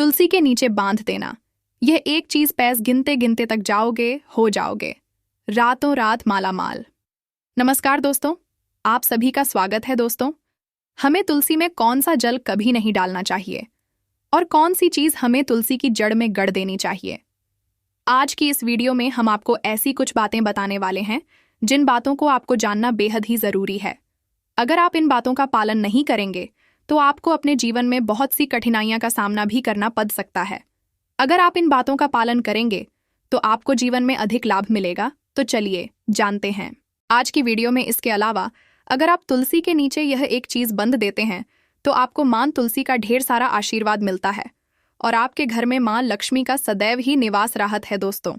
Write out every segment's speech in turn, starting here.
तुलसी के नीचे बांध देना। यह एक चीज पैस गिनते गिनते तक जाओगे हो जाओगे, रातों रात माला माल। नमस्कार दोस्तों, आप सभी का स्वागत है। दोस्तों, हमें तुलसी में कौन सा जल कभी नहीं डालना चाहिए और कौन सी चीज हमें तुलसी की जड़ में गड़ देनी चाहिए। आज की इस वीडियो में हम आपको ऐसी कुछ बातें बताने वाले हैं जिन बातों को आपको जानना बेहद ही जरूरी है। अगर आप इन बातों का पालन नहीं करेंगे तो आपको अपने जीवन में बहुत सी कठिनाइयां का सामना भी करना पड़ सकता है। अगर आप इन बातों का पालन करेंगे तो आपको जीवन में अधिक लाभ मिलेगा। तो चलिए जानते हैं आज की वीडियो में। इसके अलावा अगर आप तुलसी के नीचे यह एक चीज बंद देते हैं तो आपको मां तुलसी का ढेर सारा आशीर्वाद मिलता है और आपके घर में मां लक्ष्मी का सदैव ही निवास राहत है। दोस्तों,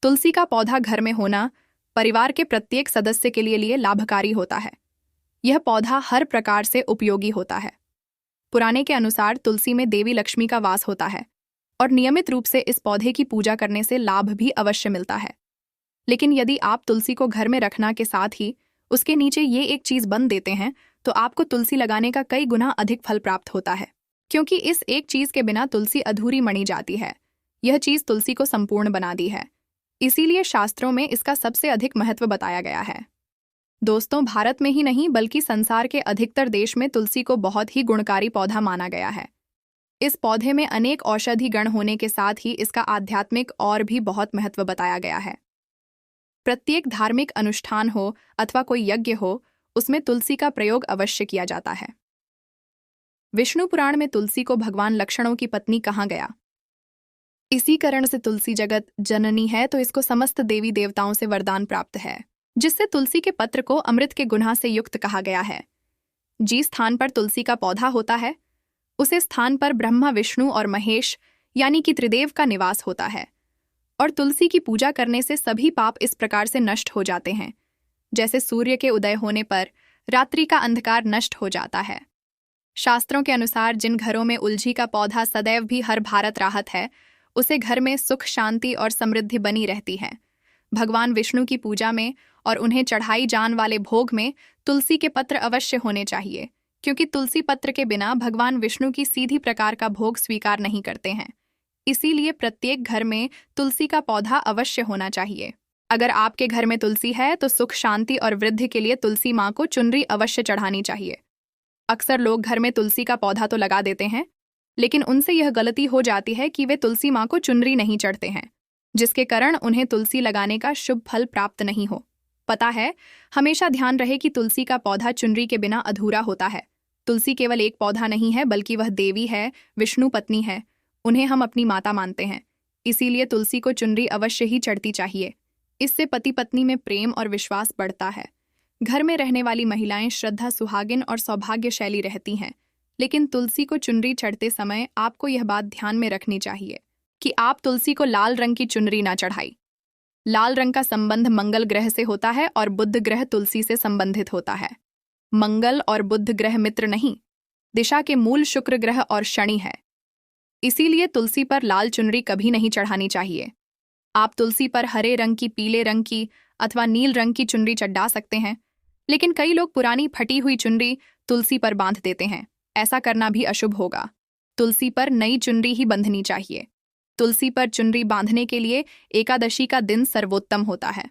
तुलसी का पौधा घर में होना परिवार के प्रत्येक सदस्य के लिए लाभकारी होता है। यह पौधा हर प्रकार से उपयोगी होता है। पुराने के अनुसार तुलसी में देवी लक्ष्मी का वास होता है और नियमित रूप से इस पौधे की पूजा करने से लाभ भी अवश्य मिलता है। लेकिन यदि आप तुलसी को घर में रखना के साथ ही उसके नीचे ये एक चीज बंद देते हैं तो आपको तुलसी लगाने का कई गुना अधिक फल प्राप्त होता है, क्योंकि इस एक चीज के बिना तुलसी अधूरी मनी जाती है। यह चीज तुलसी को संपूर्ण बना दी है, इसीलिए शास्त्रों में इसका सबसे अधिक महत्व बताया गया है। दोस्तों, भारत में ही नहीं बल्कि संसार के अधिकतर देश में तुलसी को बहुत ही गुणकारी पौधा माना गया है। इस पौधे में अनेक औषधि गण होने के साथ ही इसका आध्यात्मिक और भी बहुत महत्व बताया गया है। प्रत्येक धार्मिक अनुष्ठान हो अथवा कोई यज्ञ हो, उसमें तुलसी का प्रयोग अवश्य किया जाता है। विष्णु पुराण में तुलसी को भगवान लक्ष्मणों की पत्नी कहा गया। इसी कारण से तुलसी जगत जननी है, तो इसको समस्त देवी देवताओं से वरदान प्राप्त है, जिससे तुलसी के पत्र को अमृत के गुना से युक्त कहा गया है। जिस स्थान पर तुलसी का पौधा होता है उसे स्थान पर ब्रह्मा, विष्णु और महेश यानी कि त्रिदेव का निवास होता है। और तुलसी की पूजा करने से सभी पाप इस प्रकार से नष्ट हो जाते हैं, जैसे सूर्य के उदय होने पर रात्रि का अंधकार नष्ट हो जाता है। शास्त्रों के अनुसार जिन घरों में उलझी का पौधा सदैव भी हर भारत राहत है, उसे घर में सुख, शांति और समृद्धि बनी रहती है। भगवान विष्णु की पूजा में और उन्हें चढ़ाई जान वाले भोग में तुलसी के पत्र अवश्य होने चाहिए, क्योंकि तुलसी पत्र के बिना भगवान विष्णु की सीधी प्रकार का भोग स्वीकार नहीं करते हैं। इसीलिए प्रत्येक घर में तुलसी का पौधा अवश्य होना चाहिए। अगर आपके घर में तुलसी है तो सुख, शांति और वृद्धि के लिए तुलसी माँ को चुनरी अवश्य चढ़ानी चाहिए। अक्सर लोग घर में तुलसी का पौधा तो लगा देते हैं, लेकिन उनसे यह गलती हो जाती है कि वे तुलसी माँ को चुनरी नहीं चढ़ते हैं, जिसके कारण उन्हें तुलसी लगाने का शुभ फल प्राप्त नहीं हो। पता है, हमेशा ध्यान रहे कि तुलसी का पौधा चुनरी के बिना अधूरा होता है। तुलसी केवल एक पौधा नहीं है, बल्कि वह देवी है, विष्णु पत्नी है। उन्हें हम अपनी माता मानते हैं, इसीलिए तुलसी को चुनरी अवश्य ही चढ़ती चाहिए। इससे पति पत्नी में प्रेम और विश्वास बढ़ता है। घर में रहने वाली महिलाएं श्रद्धा, सुहागिन और सौभाग्यशाली रहती हैं। लेकिन तुलसी को चुनरी चढ़ते समय आपको यह बात ध्यान में रखनी चाहिए कि आप तुलसी को लाल रंग की चुनरी ना चढ़ाई। लाल रंग का संबंध मंगल ग्रह से होता है और बुध ग्रह तुलसी से संबंधित होता है। मंगल और बुध ग्रह मित्र नहीं, दिशा के मूल शुक्र ग्रह और शनि है। इसीलिए तुलसी पर लाल चुनरी कभी नहीं चढ़ानी चाहिए। आप तुलसी पर हरे रंग की, पीले रंग की अथवा नील रंग की चुनरी चढ़ा सकते हैं, लेकिन कई लोग पुरानी फटी हुई चुनरी तुलसी पर बांध देते हैं। ऐसा करना भी अशुभ होगा। तुलसी पर नई चुनरी ही बंधनी चाहिए। तुलसी पर चुनरी बांधने के लिए एकादशी का दिन सर्वोत्तम होता है।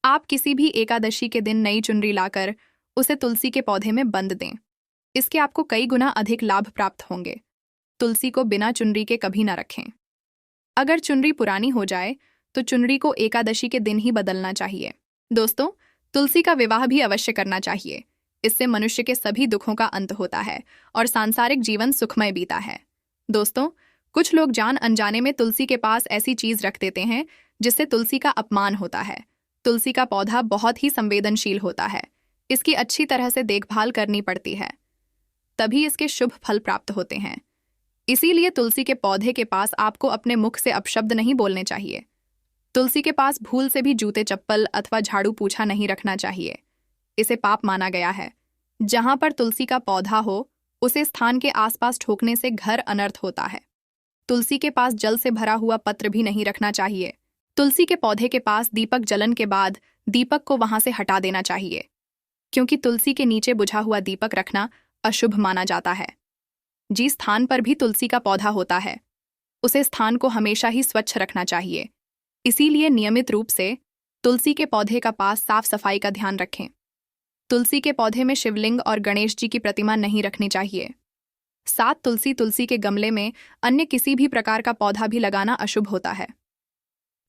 आप किसी भी एकादशी के दिन नई चुनरी लाकर उसे तुलसी के पौधे में बंध दें। इसके आपको कई गुना अधिक लाभ प्राप्त होंगे। तुलसी को बिना चुनरी के कभी ना रखें। अगर चुनरी पुरानी हो जाए तो चुनरी को एकादशी के दिन ही बदलना चाहिए। दोस्तों, तुलसी का विवाह भी अवश्य करना चाहिए। इससे मनुष्य के सभी दुखों का अंत होता है और सांसारिक जीवन सुखमय बीता है। दोस्तों, कुछ लोग जान अनजाने में तुलसी के पास ऐसी चीज रख देते हैं जिससे तुलसी का अपमान होता है। तुलसी का पौधा बहुत ही संवेदनशील होता है। इसकी अच्छी तरह से देखभाल करनी पड़ती है, तभी इसके शुभ फल प्राप्त होते हैं। इसीलिए तुलसी के पौधे के पास आपको अपने मुख से अपशब्द नहीं बोलने चाहिए। तुलसी के पास भूल से भी जूते, चप्पल अथवा झाड़ू पोछा नहीं रखना चाहिए। इसे पाप माना गया है। जहां पर तुलसी का पौधा हो, उसे स्थान के आसपास ठोकने से घर अनर्थ होता है। तुलसी के पास जल से भरा हुआ पत्र भी नहीं रखना चाहिए। तुलसी के पौधे के पास दीपक जलन के बाद दीपक को वहां से हटा देना चाहिए, क्योंकि तुलसी के नीचे बुझा हुआ दीपक रखना अशुभ माना जाता है। जिस स्थान पर भी तुलसी का पौधा होता है उसे स्थान को हमेशा ही स्वच्छ रखना चाहिए। इसीलिए नियमित रूप से तुलसी के पौधे का पास साफ सफाई का ध्यान रखें। तुलसी के पौधे में शिवलिंग और गणेश जी की प्रतिमा नहीं रखनी चाहिए। साथ तुलसी के गमले में अन्य किसी भी प्रकार का पौधा भी लगाना अशुभ होता है।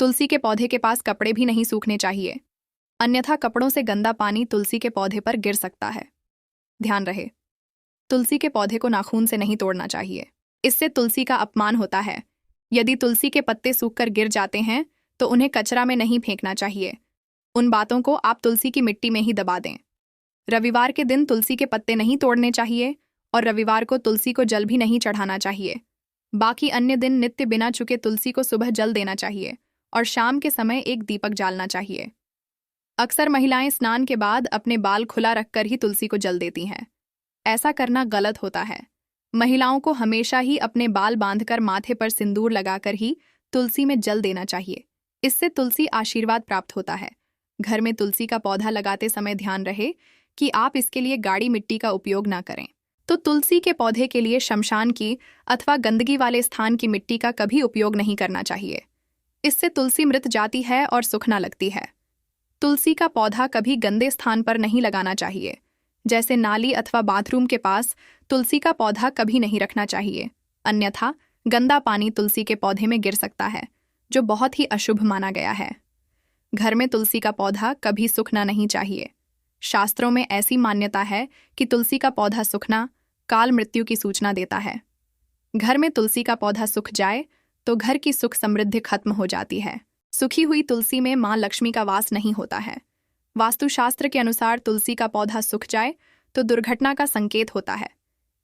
तुलसी के पौधे के पास कपड़े भी नहीं सूखने चाहिए, अन्यथा कपड़ों से गंदा पानी तुलसी के पौधे पर गिर सकता है। ध्यान रहे, तुलसी के पौधे को नाखून से नहीं तोड़ना चाहिए, इससे तुलसी का अपमान होता है। यदि तुलसी के पत्ते सूखकर गिर जाते हैं तो उन्हें कचरा में नहीं फेंकना चाहिए, उन बातों को आप तुलसी की मिट्टी में ही दबा दें। रविवार के दिन तुलसी के पत्ते नहीं तोड़ने चाहिए और रविवार को तुलसी को जल भी नहीं चढ़ाना चाहिए। बाकी अन्य दिन नित्य बिना चुके तुलसी को सुबह जल देना चाहिए और शाम के समय एक दीपक जालना चाहिए। अक्सर महिलाएं स्नान के बाद अपने बाल खुला रखकर ही तुलसी को जल देती हैं। ऐसा करना गलत होता है। महिलाओं को हमेशा ही अपने बाल बांधकर माथे पर सिंदूर लगाकर ही तुलसी में जल देना चाहिए। इससे तुलसी आशीर्वाद प्राप्त होता है। घर में तुलसी का पौधा लगाते समय ध्यान रहे कि आप इसके लिए गाढ़ी मिट्टी का उपयोग ना करें। तो तुलसी के पौधे के लिए शमशान की अथवा गंदगी वाले स्थान की मिट्टी का कभी उपयोग नहीं करना चाहिए। इससे तुलसी मृत जाती है और सुखना लगती है। तुलसी का पौधा कभी गंदे स्थान पर नहीं लगाना चाहिए, जैसे नाली अथवा बाथरूम के पास तुलसी का पौधा कभी नहीं रखना चाहिए, अन्यथा गंदा पानी तुलसी के पौधे में गिर सकता है, जो बहुत ही अशुभ माना गया है। घर में तुलसी का पौधा कभी सूखना नहीं चाहिए। शास्त्रों में ऐसी मान्यता है कि तुलसी का पौधा सूखना काल मृत्यु की सूचना देता है। घर में तुलसी का पौधा सूख जाए तो घर की सुख समृद्धि खत्म हो जाती है। सूखी हुई तुलसी में मां लक्ष्मी का वास नहीं होता है। वास्तुशास्त्र के अनुसार तुलसी का पौधा सूख जाए तो दुर्घटना का संकेत होता है।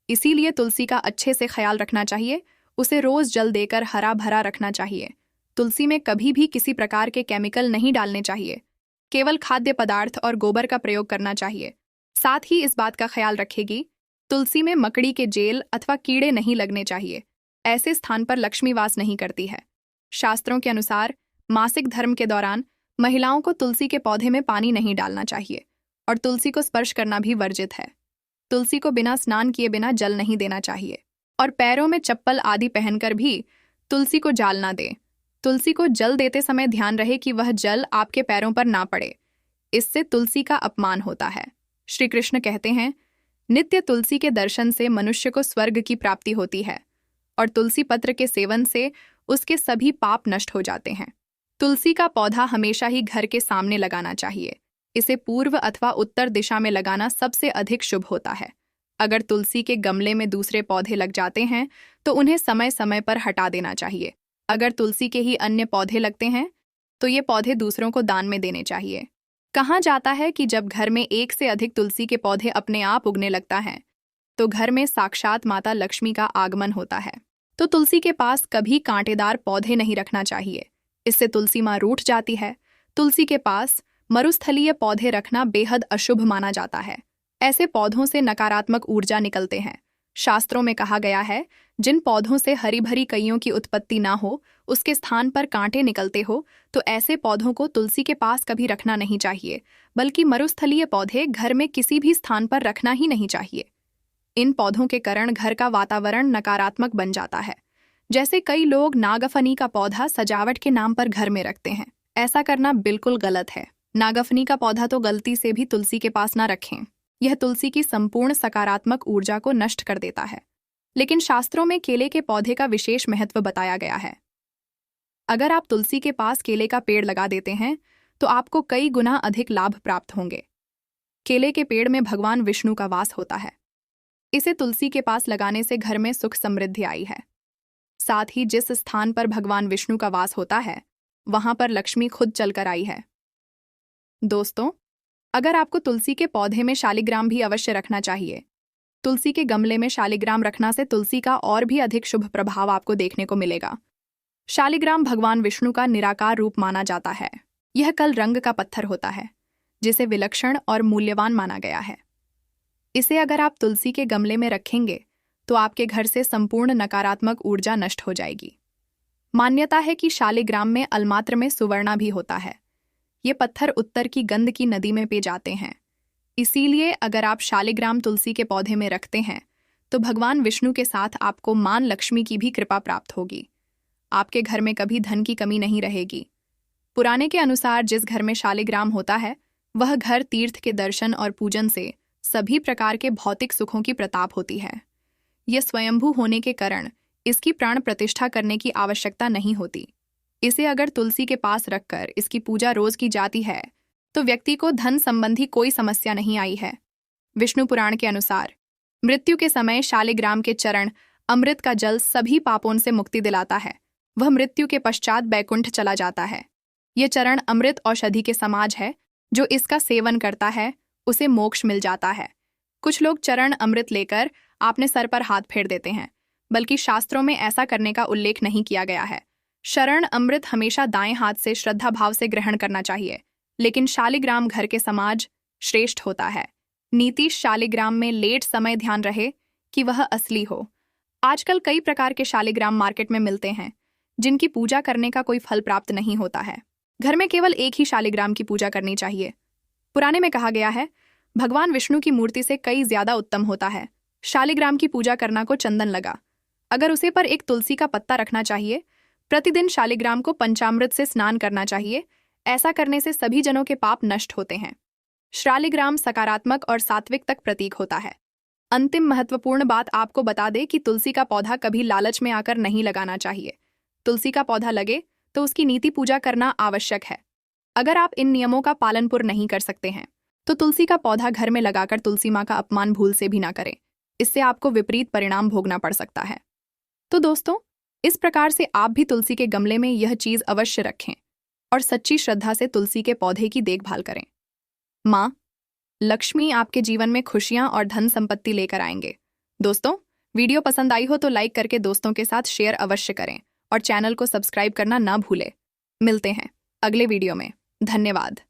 इसीलिए तुलसी का अच्छे से ख्याल रखना चाहिए, उसे रोज जल देकर हरा भरा रखना चाहिए। तुलसी में कभी भी किसी प्रकार के केमिकल नहीं डालने चाहिए, केवल खाद्य पदार्थ और गोबर का प्रयोग करना चाहिए। साथ ही इस बात का ख्याल रखेगी, तुलसी में मकड़ी के जेल अथवा कीड़े नहीं लगने चाहिए। ऐसे स्थान पर लक्ष्मी वास नहीं करती है। शास्त्रों के अनुसार मासिक धर्म के दौरान महिलाओं को तुलसी के पौधे में पानी नहीं डालना चाहिए और तुलसी को स्पर्श करना भी वर्जित है। तुलसी को बिना स्नान किए बिना जल नहीं देना चाहिए और पैरों में चप्पल आदि पहनकर भी तुलसी को जाल ना दें। तुलसी को जल देते समय ध्यान रहे कि वह जल आपके पैरों पर ना पड़े, इससे तुलसी का अपमान होता है। श्री कृष्ण कहते हैं, नित्य तुलसी के दर्शन से मनुष्य को स्वर्ग की प्राप्ति होती है और तुलसी पत्र के सेवन से उसके सभी पाप नष्ट हो जाते हैं। तुलसी का पौधा हमेशा ही घर के सामने लगाना चाहिए। इसे पूर्व अथवा उत्तर दिशा में लगाना सबसे अधिक शुभ होता है। अगर तुलसी के गमले में दूसरे पौधे लग जाते हैं तो उन्हें समय समय पर हटा देना चाहिए। अगर तुलसी के ही अन्य पौधे लगते हैं तो ये पौधे दूसरों को दान में देने चाहिए। कहा जाता है कि जब घर में एक से अधिक तुलसी के पौधे अपने आप उगने लगता है तो घर में साक्षात माता लक्ष्मी का आगमन होता है। तो तुलसी के पास कभी कांटेदार पौधे नहीं रखना चाहिए, इससे तुलसी माँ रूठ जाती है। तुलसी के पास मरुस्थलीय पौधे रखना बेहद अशुभ माना जाता है। ऐसे पौधों से नकारात्मक ऊर्जा निकलते हैं। शास्त्रों में कहा गया है, जिन पौधों से हरी भरी कईयों की उत्पत्ति ना हो, उसके स्थान पर कांटे निकलते हो, तो ऐसे पौधों को तुलसी के पास कभी रखना नहीं चाहिए, बल्कि मरुस्थलीय पौधे घर में किसी भी स्थान पर रखना ही नहीं चाहिए। इन पौधों के कारण घर का वातावरण नकारात्मक बन जाता है। जैसे कई लोग नागफनी का पौधा सजावट के नाम पर घर में रखते हैं। ऐसा करना बिल्कुल गलत है। नागफनी का पौधा तो गलती से भी तुलसी के पास ना रखें। यह तुलसी की संपूर्ण सकारात्मक ऊर्जा को नष्ट कर देता है। लेकिन शास्त्रों में केले के पौधे का विशेष महत्व बताया गया है। अगर आप तुलसी के पास केले का पेड़ लगा देते हैं तो आपको कई गुना अधिक लाभ प्राप्त होंगे। केले के पेड़ में भगवान विष्णु का वास होता है। इसे तुलसी के पास लगाने से घर में सुख समृद्धि आई है। साथ ही जिस स्थान पर भगवान विष्णु का वास होता है वहां पर लक्ष्मी खुद चलकर आई है। दोस्तों, अगर आपको तुलसी के पौधे में शालिग्राम भी अवश्य रखना चाहिए। तुलसी के गमले में शालिग्राम रखना से तुलसी का और भी अधिक शुभ प्रभाव आपको देखने को मिलेगा। शालिग्राम भगवान विष्णु का निराकार रूप माना जाता है। यह कल रंग का पत्थर होता है जिसे विलक्षण और मूल्यवान माना गया है। इसे अगर आप तुलसी के गमले में रखेंगे तो आपके घर से संपूर्ण नकारात्मक ऊर्जा नष्ट हो जाएगी। मान्यता है कि शालिग्राम में अलमात्र में सुवर्णा भी होता है। ये पत्थर उत्तर की गंध की नदी में पे जाते हैं। इसीलिए अगर आप शालिग्राम तुलसी के पौधे में रखते हैं तो भगवान विष्णु के साथ आपको मां लक्ष्मी की भी कृपा प्राप्त होगी। आपके घर में कभी धन की कमी नहीं रहेगी। पुराने के अनुसार जिस घर में शालिग्राम होता है वह घर तीर्थ के दर्शन और पूजन से सभी प्रकार के भौतिक सुखों की प्रताप होती है। यह स्वयंभू होने के कारण इसकी प्राण प्रतिष्ठा करने की आवश्यकता नहीं होती। इसे अगर तुलसी के पास रखकर इसकी पूजा रोज की जाती है तो व्यक्ति को धन संबंधी कोई समस्या नहीं आई है। विष्णु पुराण के अनुसार मृत्यु के समय शालिग्राम के चरण अमृत का जल सभी पापों से मुक्ति दिलाता है। वह मृत्यु के पश्चात बैकुंठ चला जाता है। यह चरण अमृत औषधि के समाज है। जो इसका सेवन करता है उसे मोक्ष मिल जाता है। कुछ लोग चरण अमृत लेकर आपने सर पर हाथ फेर देते हैं, बल्कि शास्त्रों में ऐसा करने का उल्लेख नहीं किया गया है। शरण अमृत हमेशा दाएं हाथ से श्रद्धा भाव से ग्रहण करना चाहिए, लेकिन शालिग्राम घर के समाज श्रेष्ठ होता है। नीति शालिग्राम में लेट समय ध्यान रहे कि वह असली हो। आजकल कई प्रकार के शालिग्राम मार्केट में मिलते हैं जिनकी पूजा करने का कोई फल प्राप्त नहीं होता है। घर में केवल एक ही शालिग्राम की पूजा करनी चाहिए। पुराने में कहा गया है भगवान विष्णु की मूर्ति से कई ज्यादा उत्तम होता है शालिग्राम की पूजा करना को चंदन लगा। अगर उसे पर एक तुलसी का पत्ता रखना चाहिए। प्रतिदिन शालिग्राम को पंचामृत से स्नान करना चाहिए। ऐसा करने से सभी जनों के पाप नष्ट होते हैं। शालिग्राम सकारात्मक और सात्विक तक प्रतीक होता है। अंतिम महत्वपूर्ण बात आपको बता दे कि तुलसी का पौधा कभी लालच में आकर नहीं लगाना चाहिए। तुलसी का पौधा लगे तो उसकी नीति पूजा करना आवश्यक है। अगर आप इन नियमों का पालन पूर्ण नहीं कर सकते हैं तो तुलसी का पौधा घर में लगाकर तुलसी माँ का अपमान भूल से भी ना करें। इससे आपको विपरीत परिणाम भोगना पड़ सकता है। तो दोस्तों, इस प्रकार से आप भी तुलसी के गमले में यह चीज अवश्य रखें और सच्ची श्रद्धा से तुलसी के पौधे की देखभाल करें। माँ लक्ष्मी आपके जीवन में खुशियां और धन संपत्ति लेकर आएंगे। दोस्तों, वीडियो पसंद आई हो तो लाइक करके दोस्तों के साथ शेयर अवश्य करें और चैनल को सब्सक्राइब करना ना भूलें। मिलते हैं अगले वीडियो में। धन्यवाद।